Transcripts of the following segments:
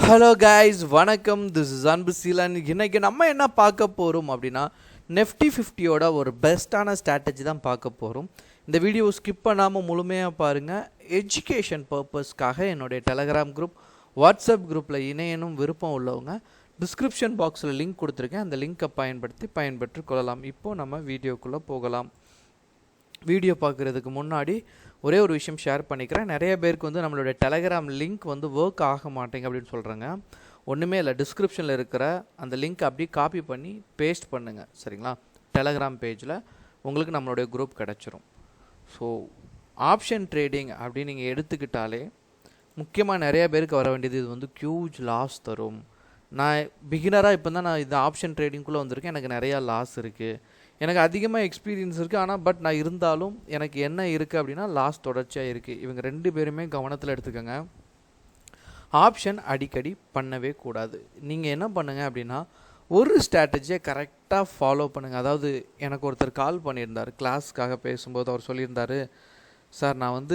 Hello guys, வணக்கம். This is அன்பு சீலன். இன்றைக்கி நம்ம என்ன பார்க்க போகிறோம் அப்படின்னா, நெஃப்டி 50யோட ஒரு பெஸ்ட்டான ஸ்ட்ராட்டஜி தான் பார்க்க போகிறோம். இந்த வீடியோ ஸ்கிப் பண்ணாமல் முழுமையாக பாருங்கள். எஜுகேஷன் பர்பஸ்க்காக என்னுடைய டெலகிராம் குரூப், வாட்ஸ்அப் குரூப்பில் இணையனும் விருப்பம் உள்ளவங்க டிஸ்கிரிப்ஷன் பாக்ஸில் லிங்க் கொடுத்துருக்கேன். அந்த லிங்க்கை பயன்பெற்று கொள்ளலாம். இப்போது நம்ம வீடியோக்குள்ளே போகலாம். வீடியோ பார்க்குறதுக்கு முன்னாடி ஒரே ஒரு விஷயம் ஷேர் பண்ணிக்கிறேன். நிறைய பேருக்கு நம்மளோட டெலகிராம் லிங்க் ஒர்க் ஆக மாட்டேங்க அப்படின்னு சொல்கிறாங்க. ஒன்றுமே இல்லை, டிஸ்கிரிப்ஷனில் இருக்கிற அந்த லிங்க் அப்படியே காப்பி பண்ணி பேஸ்ட் பண்ணுங்கள், சரிங்களா? டெலகிராம் பேஜில் உங்களுக்கு நம்மளுடைய குரூப் கிடச்சிரும். ஸோ ஆப்ஷன் ட்ரேடிங் அப்படின்னு நீங்கள் எடுத்துக்கிட்டாலே முக்கியமாக நிறைய பேருக்கு வர வேண்டியது இது ஹியூஜ் லாஸ் தரும். நான் பிகினராக இப்போ தான் நான் இந்த ஆப்ஷன் ட்ரேடிங்குள்ளே வந்திருக்கேன். எனக்கு நிறையா லாஸ் இருக்குது, எனக்கு அதிகமாக எக்ஸ்பீரியன்ஸ் இருக்குது. ஆனால் நான் இருந்தாலும் எனக்கு என்ன இருக்குது அப்படின்னா லாஸ் தொடர்ச்சியாக இருக்குது. இவங்க ரெண்டு பேருமே கவனத்தில் எடுத்துக்கோங்க. ஆப்ஷன் அடிக்கடி பண்ணவே கூடாது. நீங்கள் என்ன பண்ணுங்கள் அப்படின்னா, ஒரு ஸ்ட்ராட்டஜியை கரெக்டாக ஃபாலோ பண்ணுங்கள். அதாவது எனக்கு ஒருத்தர் கால் பண்ணியிருந்தார், கிளாஸ்க்காக பேசும்போது அவர் சொல்லியிருந்தார், சார் நான்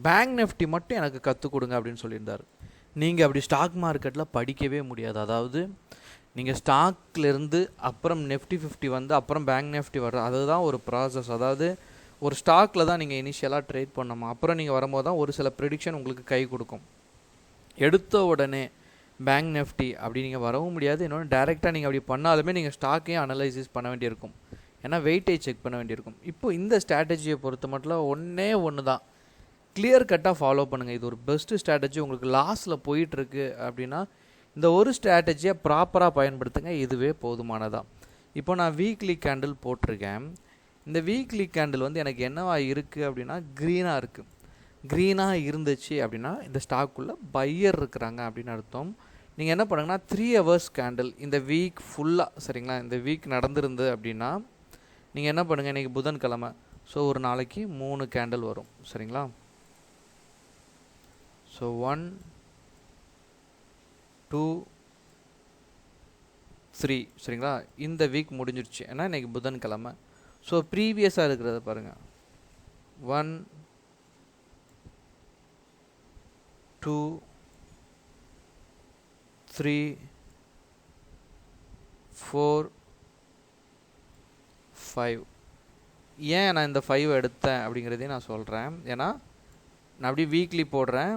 பேங்க் நிஃப்டி மட்டும் எனக்கு கற்றுக் கொடுங்க அப்படின்னு சொல்லியிருந்தார். நீங்கள் அப்படி ஸ்டாக் மார்க்கெட்டில் படிக்கவே முடியாது. அதாவது நீங்கள் ஸ்டாக்லேருந்து அப்புறம் நெஃப்டி 50 அப்புறம் பேங்க் நிஃப்டி வர்றது, அதுதான் ஒரு ப்ராசஸ். அதாவது ஒரு ஸ்டாக்கில் தான் நீங்கள் இனிஷியலாக ட்ரேட் பண்ணணும். அப்புறம் நீங்கள் வரும்போது தான் ஒரு சில ப்ரெடிக்ஷன் உங்களுக்கு கை கொடுக்கும். எடுத்த உடனே பேங்க் நிஃப்டி அப்படி நீங்கள் வரவும் முடியாது. இன்னொன்று டேரெக்டாக நீங்கள் அப்படி பண்ணாலுமே நீங்கள் ஸ்டாக்கையும் அனலைசிஸ் பண்ண வேண்டியிருக்கும். ஏன்னா வெயிட்டேஜ் செக் பண்ண வேண்டியிருக்கும். இப்போது இந்த ஸ்ட்ராட்டஜியை பொறுத்த மட்டும் ஒன்று தான், கிளியர் கட்டாக ஃபாலோ பண்ணுங்கள். இது ஒரு பெஸ்ட்டு ஸ்ட்ராட்டஜி. உங்களுக்கு லாஸில் போயிட்டுருக்கு அப்படின்னா இந்த ஒரு ஸ்ட்ராட்டஜியை ப்ராப்பராக பயன்படுத்துங்க, இதுவே போதுமானதான். இப்போ நான் வீக்லி கேண்டில் போட்டிருக்கேன். இந்த வீக்லி கேண்டில் எனக்கு என்னவா இருக்குது அப்படின்னா க்ரீனாக இருக்குது. க்ரீனாக இருந்துச்சு அப்படின்னா இந்த ஸ்டாக்குள்ளே பையர் இருக்கிறாங்க அப்படின்னு அர்த்தம். நீங்கள் என்ன பண்ணுங்கன்னா 3 hours கேண்டில் இந்த வீக் ஃபுல்லாக, சரிங்களா? இந்த வீக் நடந்திருந்து அப்படின்னா நீங்கள் என்ன பண்ணுங்கள், இன்றைக்கி புதன்கிழமை, ஸோ ஒரு நாளைக்கு 3 கேண்டில் வரும், சரிங்களா? ஸோ 1 2 3, சரிங்களா? இந்த வீக் முடிஞ்சிருச்சு, ஏன்னா இன்றைக்கி புதன்கிழமை. ஸோ ப்ரீவியஸாக இருக்கிறத பாருங்கள். 1 2 3 4 5. ஏன் நான் இந்த 5 எடுத்தேன் அப்படிங்கிறதையும் நான் சொல்கிறேன். ஏன்னா நான் அப்படியே வீக்லி போடுறேன்.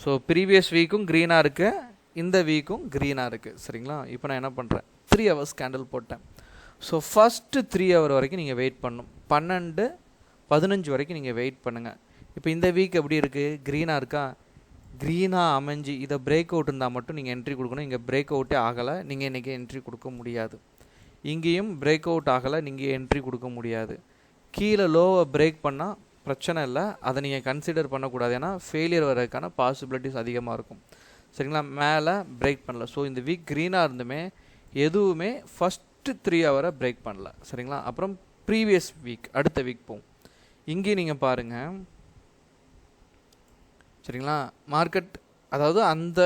ஸோ ப்ரீவியஸ் வீக்கும் க்ரீனாக இருக்குது, இந்த வீக்கும் க்ரீனாக இருக்குது, சரிங்களா? இப்போ நான் என்ன பண்ணுறேன், 3 hours கேண்டில் போட்டேன். ஸோ ஃபஸ்ட்டு 3 hour வரைக்கும் நீங்கள் வெயிட் பண்ணணும். 12-15 வரைக்கும் நீங்கள் வெயிட் பண்ணுங்கள். இப்போ இந்த வீக் எப்படி இருக்குது, க்ரீனாக இருக்கா? க்ரீனாக அமைஞ்சு இதை பிரேக் அவுட் இருந்தால் மட்டும் நீங்கள் என்ட்ரி கொடுக்கணும். இங்கே பிரேக் அவுட்டே ஆகலை, நீங்கள் இன்றைக்கி என்ட்ரி கொடுக்க முடியாது. இங்கேயும் பிரேக் அவுட் ஆகலை, நீங்கள் என்ட்ரி கொடுக்க முடியாது. கீழே லோவை பிரேக் பண்ணால் பிரச்சனை இல்லை, அதை நீங்கள் கன்சிடர் பண்ணக்கூடாது. ஏன்னா ஃபெயிலியர் வரதுக்கான பாசிபிலிட்டிஸ் அதிகமாக இருக்கும், சரிங்களா? மேலே பிரேக் பண்ணல. ஸோ இந்த வீக் க்ரீனாக இருந்துமே எதுவுமே ஃபஸ்ட்டு 3 hour பிரேக் பண்ணல, சரிங்களா? அப்புறம் ப்ரீவியஸ் வீக், அடுத்த வீக் போகும். இங்கேயும் நீங்கள் பாருங்கள், சரிங்களா? மார்க்கெட், அதாவது அந்த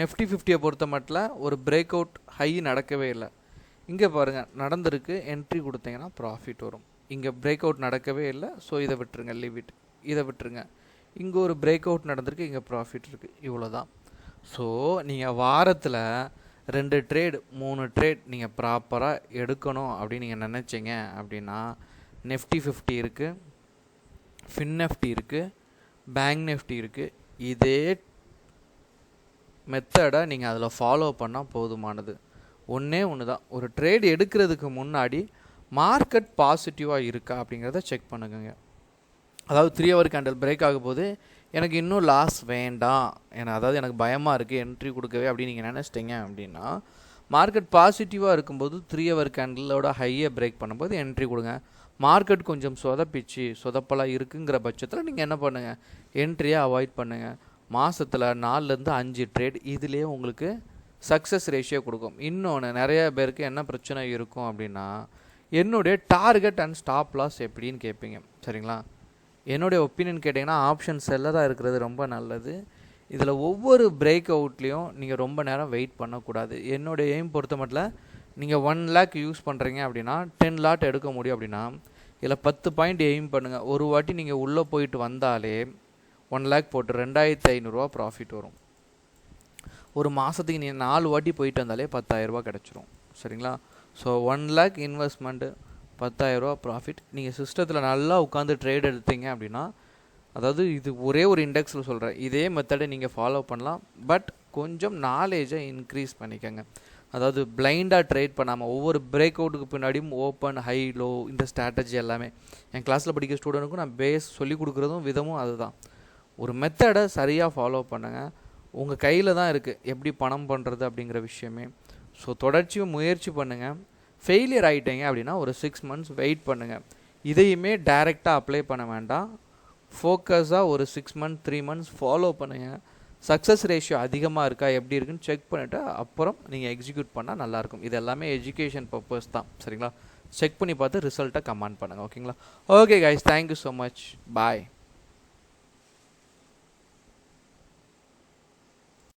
நெஃப்டி 50 பொறுத்த மட்டும் ஒரு பிரேக் அவுட் ஹை நடக்கவே இல்லை. இங்கே பாருங்கள் நடந்திருக்கு, என்ட்ரி கொடுத்தீங்கன்னா ப்ராஃபிட் வரும். இங்கே பிரேக் அவுட் நடக்கவே இல்லை, ஸோ இதை விட்டுருங்க, லிமிட் இதை விட்டுருங்க. இங்கே ஒரு பிரேக் அவுட் நடந்திருக்கு, இங்கே ப்ராஃபிட் இருக்குது, இவ்வளோ தான். ஸோ நீங்கள் வாரத்தில் 2 ட்ரேட் 3 ட்ரேட் நீங்கள் ப்ராப்பராக எடுக்கணும் அப்படின்னு நீங்கள் நினச்சிங்க அப்படின்னா நெஃப்டி 50 இருக்குது, ஃபின் நிஃப்டி இருக்குது, பேங்க் நிஃப்டி இருக்குது. இதே மெத்தடை நீங்கள் அதில் ஃபாலோ பண்ணால் போதுமானது. ஒன்று தான், ஒரு ட்ரேட் எடுக்கிறதுக்கு முன்னாடி மார்க்கெட் பாசிட்டிவாக இருக்கா அப்படிங்கிறத செக் பண்ணுங்க. அதாவது 3 hour கேண்டில் பிரேக் ஆகும் போது எனக்கு இன்னும் லாஸ் வேண்டாம், அதாவது எனக்கு பயமாக இருக்குது என்ட்ரி கொடுக்கவே அப்படின்னு நீங்கள் நினச்சிட்டிங்க அப்படின்னா, மார்க்கெட் பாசிட்டிவாக இருக்கும்போது 3 hour கேண்டிலோட ஹையை பிரேக் பண்ணும்போது என்ட்ரி கொடுங்க. மார்க்கெட் கொஞ்சம் சொதப்பலாக இருக்குங்கிற பட்சத்தில் நீங்கள் என்ன பண்ணுங்கள், என்ட்ரியை அவாய்ட் பண்ணுங்கள். மாதத்தில் 4-5 ட்ரேட் இதுலேயே உங்களுக்கு சக்ஸஸ் ரேஷியோ கொடுக்கும். இன்னொன்று, நிறைய பேருக்கு என்ன பிரச்சனை இருக்கும் அப்படின்னா, என்னுடைய டார்கெட் அண்ட் ஸ்டாப் லாஸ் எப்படின்னு கேட்பீங்க, சரிங்களா? என்னுடைய ஒப்பீனியன் கேட்டிங்கன்னா ஆப்ஷன் செல்லராக இருக்கிறது ரொம்ப நல்லது. இதில் ஒவ்வொரு பிரேக் அவுட்லேயும் நீங்கள் ரொம்ப நேரம் வெயிட் பண்ணக்கூடாது. என்னுடைய எய்ம் பொறுத்த மட்டும் நீங்கள் 1 lakh யூஸ் பண்ணுறீங்க அப்படின்னா 10 lot எடுக்க முடியும் அப்படின்னா இதில் 10 பாயிண்ட் எய்ம் பண்ணுங்கள். ஒரு வாட்டி நீங்கள் உள்ளே போயிட்டு வந்தாலே 1 lakh போட்டு 2500 ரூபா ப்ராஃபிட் வரும். ஒரு மாதத்துக்கு நீங்கள் 4 வாட்டி போயிட்டு வந்தாலே 10,000 கிடச்சிரும். சரிங்களா? So 1 lakh investment 10,000 profit. நீங்கள் சிஸ்டத்தில் நல்லா உட்காந்து ட்ரேட் எடுத்தீங்க அப்படின்னா, அதாவது இது ஒரே ஒரு இண்டெக்ஸில் சொல்கிறேன், இதே மெத்தடை நீங்கள் ஃபாலோ பண்ணலாம். பட் கொஞ்சம் நாலேஜை இன்க்ரீஸ் பண்ணிக்கோங்க. அதாவது பிளைண்டாக ட்ரேட் பண்ணாமல் ஒவ்வொரு பிரேக் அவுட்டுக்கு பின்னாடியும் ஓப்பன் ஹை லோ இந்த ஸ்ட்ராட்டஜி எல்லாமே என் கிளாஸில் படிக்கிற ஸ்டூடெண்ட்டுக்கும் நான் பேஸ் சொல்லி கொடுக்குறதும் விதமும் அதுதான். ஒரு மெத்தடை சரியாக ஃபாலோ பண்ணுங்கள். உங்கள் கையில் தான் இருக்குது எப்படி பணம் பண்ணுறது அப்படிங்கிற விஷயமே. ஸோ தொடர்ச்சியும் முயற்சி பண்ணுங்கள். ஃபெயிலியர் ஆகிட்டீங்க அப்படின்னா ஒரு 6 months வெயிட் பண்ணுங்கள். இதையுமே டைரெக்டாக அப்ளை பண்ண வேண்டாம். ஃபோக்கஸாக ஒரு 6 months 3 months ஃபாலோ பண்ணுங்கள். சக்ஸஸ் ரேஷியோ அதிகமாக இருக்கா எப்படி இருக்குன்னு செக் பண்ணிவிட்டு அப்புறம் நீங்கள் எக்ஸிக்யூட் பண்ணால் நல்லாயிருக்கும். இது எல்லாமே எஜுகேஷன் பர்பஸ் தான். சரிங்களா? செக் பண்ணி பார்த்து ரிசல்ட்டை கமெண்ட் பண்ணுங்கள். ஓகேங்களா? Okay guys, thank you so much. பாய்.